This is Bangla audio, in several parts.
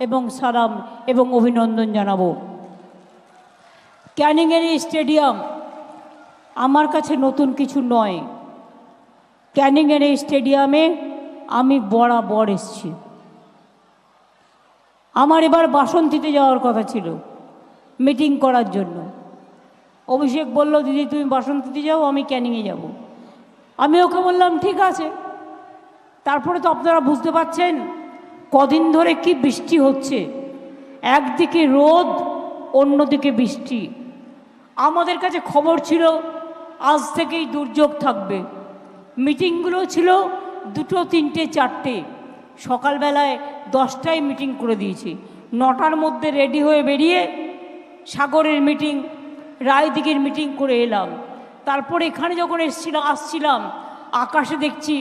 এবং সালাম এবং অভিনন্দন জানাবো। ক্যানিংয়ের এই স্টেডিয়াম আমার কাছে নতুন কিছু নয়। ক্যানিংয়ের এই স্টেডিয়ামে আমি বরাবর এসেছি। আমার এবার বাসন্তীতে যাওয়ার কথা ছিল মিটিং করার জন্য। অভিষেক বলল, দিদি তুমি বাসন্তীতে যাও, আমি ক্যানিংয়ে যাব। আমি ওকে বললাম ঠিক আছে। তারপরে তো আপনারা বুঝতে পারছেন কদিন ধরে কি বৃষ্টি হচ্ছে, একদিকে রোদ অন্যদিকে বৃষ্টি। আমাদের কাছে খবর ছিল আজ থেকেই দুর্যোগ থাকবে। মিটিংগুলো ছিল 2, 3, 4টে। সকালবেলায় 10টায় মিটিং করে দিয়েছি। 9টার মধ্যে রেডি হয়ে বেরিয়ে সাগরের মিটিং, রায়দিঘির মিটিং করে এলাম। তারপরে এখানে যখন আসছিলাম আকাশে দেখছি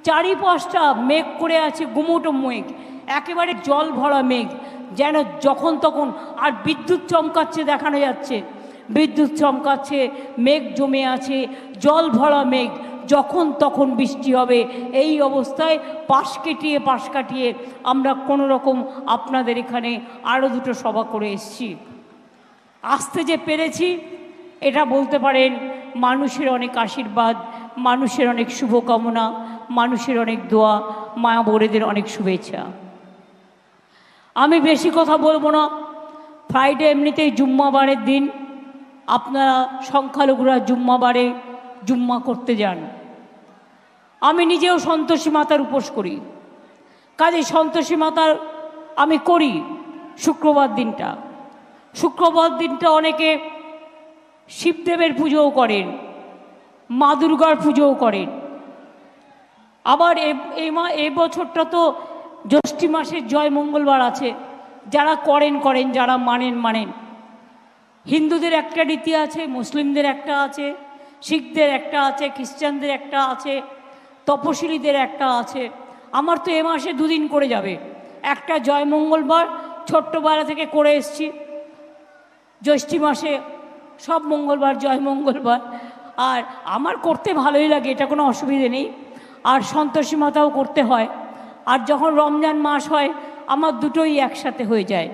চারিপাশটা মেঘ করে আছে, গুমোটো মেঘ, একেবারে জল ভরা মেঘ, যেন যখন তখন। আর বিদ্যুৎ চমকাচ্ছে, দেখানো যাচ্ছে বিদ্যুৎ চমকাচ্ছে, মেঘ জমে আছে, জল ভরা মেঘ, যখন তখন বৃষ্টি হবে। এই অবস্থায় পাশ কাটিয়ে আমরা কোনো রকম আপনাদের এখানে আরও 2টো সভা করে এসেছি। আসতে যে পেরেছি এটা বলতে পারেন মানুষের অনেক আশীর্বাদ, মানুষের অনেক শুভকামনা, মানুষের অনেক দোয়া, মা বোনেদের অনেক শুভেচ্ছা। আমি বেশি কথা বলবো না। ফ্রাইডে এমনিতেই জুম্মাবারের দিন, আপনারা সংখ্যালঘুরা জুম্মাবারে জুম্মা করতে যান। আমি নিজেও সন্তোষী মাতার উপোস করি, কাজে সন্তোষী মাতার আমি করি শুক্রবার দিনটা। অনেকে শিবদেবের পুজোও করেন, মা দুর্গার পুজোও করেন। আবার এই বছরটা তো জ্যৈষ্ঠী মাসের জয় মঙ্গলবার আছে। যারা করেন, যারা মানেন। হিন্দুদের একটা রীতি আছে, মুসলিমদের একটা আছে, শিখদের একটা আছে, খ্রিস্টানদের একটা আছে, তপশিলীদের একটা আছে। আমার তো এ মাসে 2 দিন করে যাবে। একটা জয় মঙ্গলবার ছোট্টবেলা থেকে করে এসছি। জ্যৈষ্ঠী মাসে সব মঙ্গলবার জয় মঙ্গলবার, আর আমার করতে ভালোই লাগে, এটা কোনো অসুবিধে নেই। আর সন্তোষী মাতাও করতে হয়। আর যখন রমজান মাস হয় আমার দুটোই একসাথে হয়ে যায়।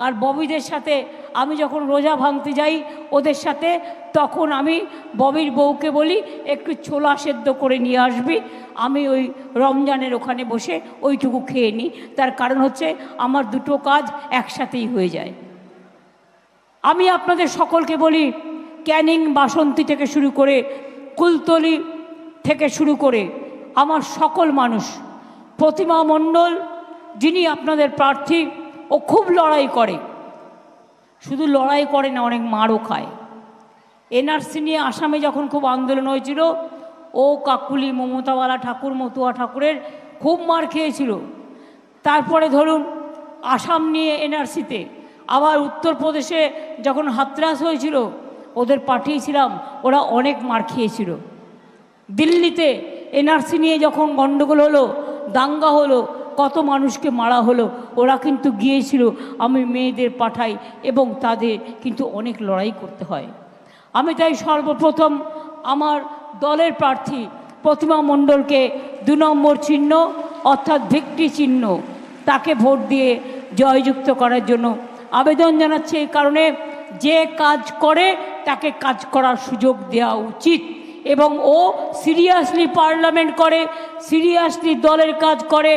আর ববিদের সাথে আমি যখন রোজা ভাঙতে যাই ওদের সাথে, তখন আমি ববির বউকে বলি একটু ছোলা সেদ্ধ করে নিয়ে আসবি, আমি ওই রমজানের ওখানে বসে ওইটুকু খেয়ে নিই। তার কারণ হচ্ছে আমার 2টো কাজ একসাথেই হয়ে যায়। আমি আপনাদের সকলকে বলি, ক্যানিং বাসন্তী থেকে শুরু করে কুলতলি থেকে শুরু করে আমার সকল মানুষ, প্রতিমা মণ্ডল যিনি আপনাদের প্রার্থী, ও খুব লড়াই করে। শুধু লড়াই করে না, অনেক মারও খায়। এনআরসি নিয়ে আসামে যখন খুব আন্দোলন হয়েছিল, ও কাকুলি মমতাওয়ালা ঠাকুর, মতুয়া ঠাকুরের খুব মার খেয়েছিল। তারপরে ধরুন আসাম নিয়ে এনআরসিতে, আবার উত্তরপ্রদেশে যখন হাতরাস হয়েছিল ওদের পাঠিয়েছিলাম, ওরা অনেক মার খেয়েছিল। দিল্লিতে এনআরসি নিয়ে যখন গণ্ডগোল হলো, দাঙ্গা হলো, কত মানুষকে মারা হলো, ওরা কিন্তু গিয়েছিল। আমি মেয়েদের পাঠাই এবং তাদের কিন্তু অনেক লড়াই করতে হয়। আমি তাই সর্বপ্রথম আমার দলের প্রার্থী প্রতিমা মণ্ডলকে 2 নম্বর চিহ্ন অর্থাৎ ভিক্টরি চিহ্ন, তাকে ভোট দিয়ে জয়যুক্ত করার জন্য আবেদন জানাচ্ছি। এই কারণে যে কাজ করে তাকে কাজ করার সুযোগ দেওয়া উচিত, এবং ও সিরিয়াসলি পার্লামেন্ট করে, সিরিয়াসলি দলের কাজ করে,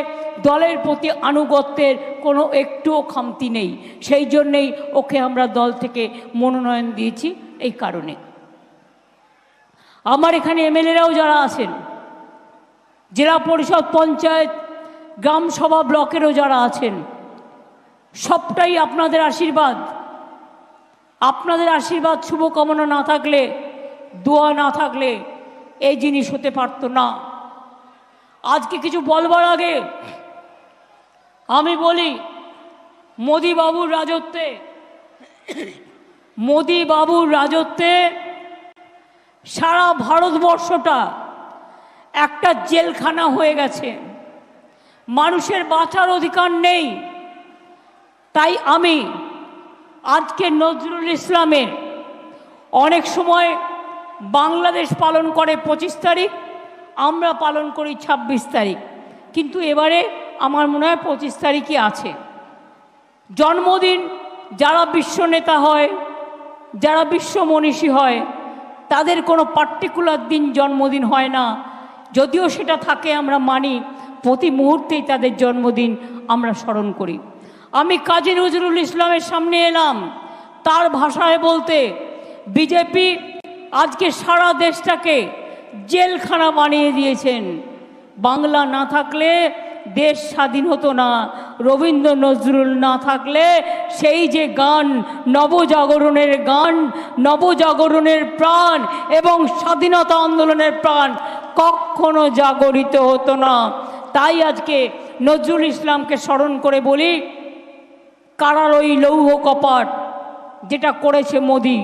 দলের প্রতি আনুগত্যের কোনো একটুও খামতি নেই। সেই জন্যেই ওকে আমরা দল থেকে মনোনয়ন দিয়েছি। এই কারণে আমার এখানে এমএলএরাও যারা আছেন, জেলা পরিষদ, পঞ্চায়েত, গ্রাম সভা, ব্লকেরও যারা আছেন, সবটাই আপনাদের আশীর্বাদ। আপনাদের আশীর্বাদ, শুভকামনা না থাকলে, দোয়া না থাকলে এই জিনিস হতে পারত না। আজকে কিছু বলবার আগে আমি বলি, মোদি বাবুর রাজত্বে সারা ভারতবর্ষটা একটা জেলখানা হয়ে গেছে। মানুষের বাঁচার অধিকার নেই। তাই আমি আজকে নজরুল ইসলামের, অনেক সময় বাংলাদেশ পালন করে 25 তারিখ, আমরা পালন করি 26 তারিখ, কিন্তু এবারে আমার মনে হয় 25 তারিখই আছে। জন্মদিন যারা বিশ্ব নেতা হয়, যারা বিশ্ব মনীষী হয়, তাদের কোনো পার্টিকুলার দিন জন্মদিন হয় না। যদিও সেটা থাকে আমরা মানি, প্রতি মুহূর্তেই তাদের জন্মদিন আমরা স্মরণ করি। আমি কাজী নজরুল ইসলামের সামনে এলাম তার ভাষায় বলতে, বিজেপি আজকে সারা দেশটাকে জেলখানা বানিয়ে দিয়েছেন। বাংলা না থাকলে দেশ স্বাধীন হতো না। রবীন্দ্র নজরুল না থাকলে সেই যে গান, নবজাগরণের গান, নবজাগরণের প্রাণ এবং স্বাধীনতা আন্দোলনের প্রাণ কখনো জাগরিত হতো না। তাই আজকে নজরুল ইসলামকে স্মরণ করে বলি, কারার ওই লৌহ কপাট যেটা করেছে মোদি,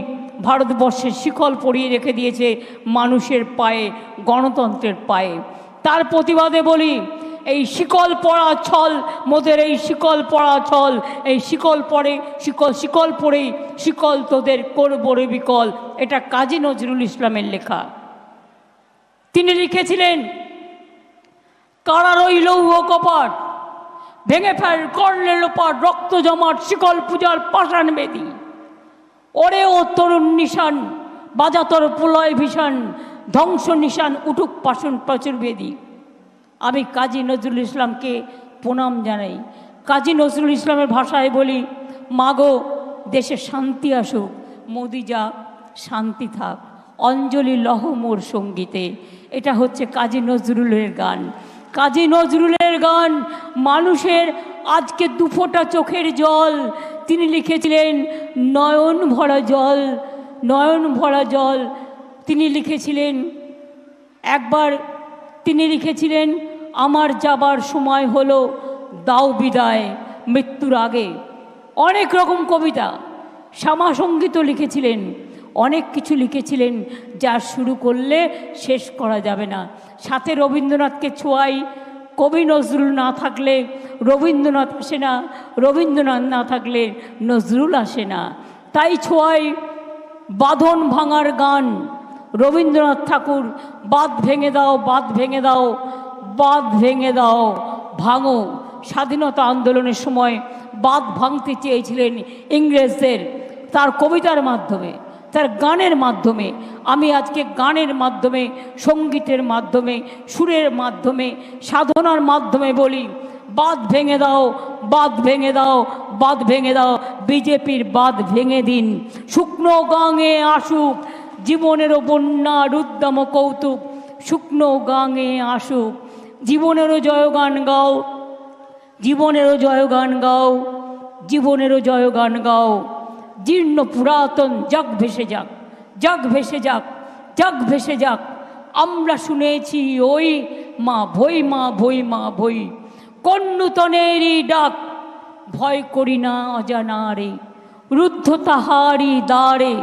ভারতবর্ষের শিকল পরিয়ে রেখে দিয়েছে মানুষের পায়ে, গণতন্ত্রের পায়ে। তার প্রতিবাদে বলি, এই শিকল পড়া ছল, মোদের এই শিকল পড়া ছল, এই শিকল পরে শিকল পরেই শিকল তোদের করব রে বিকল। এটা কাজী নজরুল ইসলামের লেখা। তিনি লিখেছিলেন, কারার ওই লৌহ কপাট ভেঙে ফেল করলে লোপাট, রক্ত জমাট শিকল পূজার পাষাণ বেদী। ওরে ও তরুণ নিশান বাজা তোর প্রলয় ভীষণ, ধ্বংস নিশান উঠুক পাষণ প্রচুর বেদী। আমি কাজী নজরুল ইসলামকে প্রণাম জানাই। কাজী নজরুল ইসলামের ভাষায় বলি, মাগো দেশে শান্তি আসুক, মোদি যা শান্তি থাক, অঞ্জলি লহ মোর সঙ্গীতে। এটা হচ্ছে কাজী নজরুলের গান। কাজী নজরুলের গান মানুষের আজকে দুফোঁটা চোখের জল। তিনি লিখেছিলেন নয়ন ভরা জল, নয়ন ভরা জল। তিনি লিখেছিলেন একবার, তিনি লিখেছিলেন, আমার যাবার সময় হলো, দাও বিদায় মৃত্যুর আগে। অনেক রকম কবিতা, শ্যামাসঙ্গীতও লিখেছিলেন, অনেক কিছু লিখেছিলেন যা শুরু করলে শেষ করা যাবে না। সাথে রবীন্দ্রনাথকে ছোঁয়াই, কবি নজরুল না থাকলে রবীন্দ্রনাথ আসে না, রবীন্দ্রনাথ না থাকলে নজরুল আসে না। তাই ছোঁয়াই বাঁধন ভাঙার গান। রবীন্দ্রনাথ ঠাকুর বাঁধ ভেঙে দাও, বাঁধ ভেঙে দাও, বাঁধ ভেঙে দাও, ভাঙো। স্বাধীনতা আন্দোলনের সময় বাঁধ ভাঙতে চেয়েছিলেন ইংরেজদের, তার কবিতার মাধ্যমে, তার গানের মাধ্যমে। আমি আজকে গানের মাধ্যমে, সঙ্গীতের মাধ্যমে, সুরের মাধ্যমে, সাধনার মাধ্যমে বলি, বাঁধ ভেঙে দাও, বাঁধ ভেঙে দাও, বাঁধ ভেঙে দাও। বিজেপির বাঁধ ভেঙে দিন, শুকনো গাঙে আসুক জীবনেরও বন্যা রুদ্দাম কৌতুক। শুকনো গাঙে আসুক, জীবনেরও জয়গান গাও, জীবনেরও জয়গান গাও, জীবনেরও জয়গান গাও। জীর্ণ পুরাতন যাক ভেসে যাক, যাক ভেসে যাক, যাক ভেসে যাক। আমরা শুনেছি ওই মা ভই, মা ভই, মা ভই। কোন নূতনেরই ডাক, ভয় করি না অজানারে। রুদ্ধ তাহারি দ্বারে,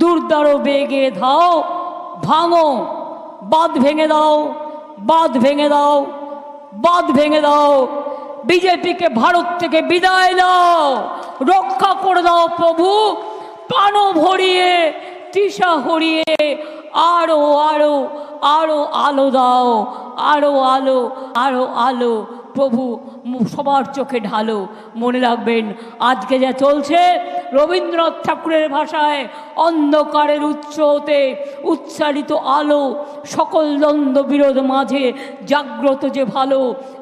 দুর্দার বেগে ধাও, ভাঙো। বাঁধ ভেঙে দাও, বাঁধ ভেঙে দাও, বাঁধ ভেঙে দাও। বিজেপিকে ভারত থেকে বিদায় দাও, রক্ষা করে দাও প্রভু। প্রাণ ভরিয়ে তৃষা হরিয়ে আরো আরো আরো আলো দাও, আরো আলো, আরো আলো প্রভু সবার চোখে ঢালো। মনে রাখবেন, আজকে যা চলছে রবীন্দ্রনাথ ঠাকুরের ভাষায়, অন্ধকারের উৎস হতে উচ্চারিত আলো, সকল দ্বন্দ্ব বিরোধ মাঝে জাগ্রত যে ভালো,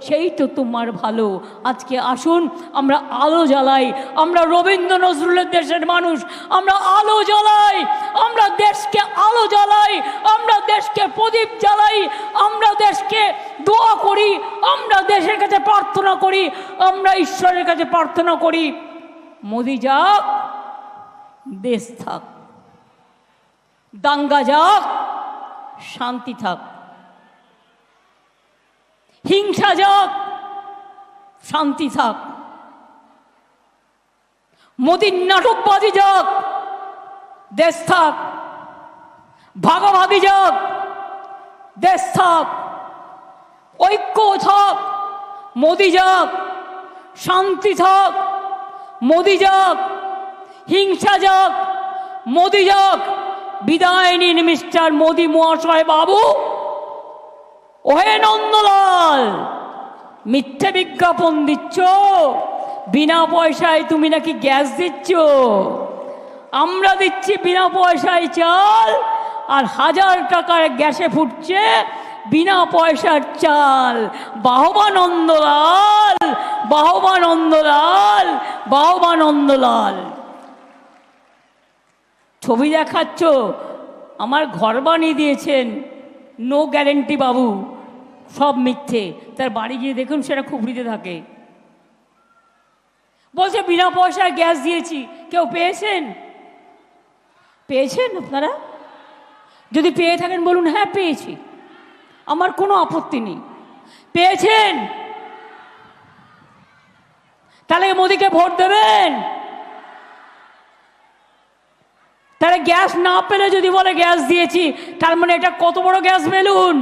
সেই তো তোমার ভালো। আজকে আসুন আমরা আলো জ্বালাই। আমরা রবীন্দ্র নজরুলের দেশের মানুষ, আমরা আলো জ্বালাই, আমরা দেশকে আলো জ্বালাই, আমরা দেশকে প্রদীপ জ্বালাই, আমরা দেশকে দোয়া করি, আমরা দেশের কাছে প্রার্থনা করি, আমরা ঈশ্বরের কাছে প্রার্থনা করি, মোদি যাক, দেশ থাক, দাঙ্গা যাক, শান্তি থাক, হিংসা যাক, শান্তি থাক, মোদির নাটকবাজি যাক, দেশ থাক, ভাগাভাগি যাক, দেশ থাক, ঐক্য থাক, মোদি যাক, শান্তি থাক, মোদি যাক, হিংসা যাক, মোদি যাক। বিদায় নিন মিস্টার মোদি মহাশয় বাবু। ওহে নন্দলাল, মিথ্যে বিজ্ঞাপন দিচ্ছ, বিনা পয়সায় তুমি নাকি গ্যাস দিচ্ছ, আমরা দিচ্ছি বিনা পয়সায় চাল, আর 1000 টাকার গ্যাসে ফুটছে বিনা পয়সার চাল। বাহবা নন্দলাল, বাহবা নন্দলাল, বাহবা নন্দলাল। ছবি দেখাচ্ছ, আমার ঘর বানিয়ে দিয়েছেন, নো গ্যারেন্টি বাবু, সব মিথ্যে। তার বাড়ি গিয়ে দেখুন সেটা খুবড়িতে থাকে। বলছে বিনা পয়সায় গ্যাস দিয়েছি। কেউ পেয়েছেন? পেয়েছেন আপনারা? যদি পেয়ে থাকেন বলুন হ্যাঁ পেয়েছি, আমার কোনো আপত্তি নেই। পেয়েছেন? তাহলে মোদিকে ভোট দেবেন। তাহলে গ্যাস না পেলে যদি বলে গ্যাস দিয়েছি, তার মানে এটা কত বড় গ্যাস বেলুন?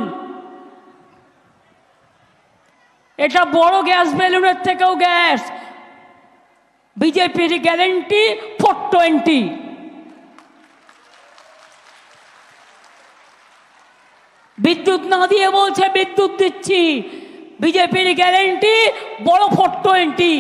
এটা বড় গ্যাস বেলুনের থেকেও গ্যাস। বিজেপির গ্যারেন্টি 420। বিদ্যুৎ না দিয়ে বলছে বিদ্যুৎ দিচ্ছি। বিজেপির গ্যারেন্টি বড় 420।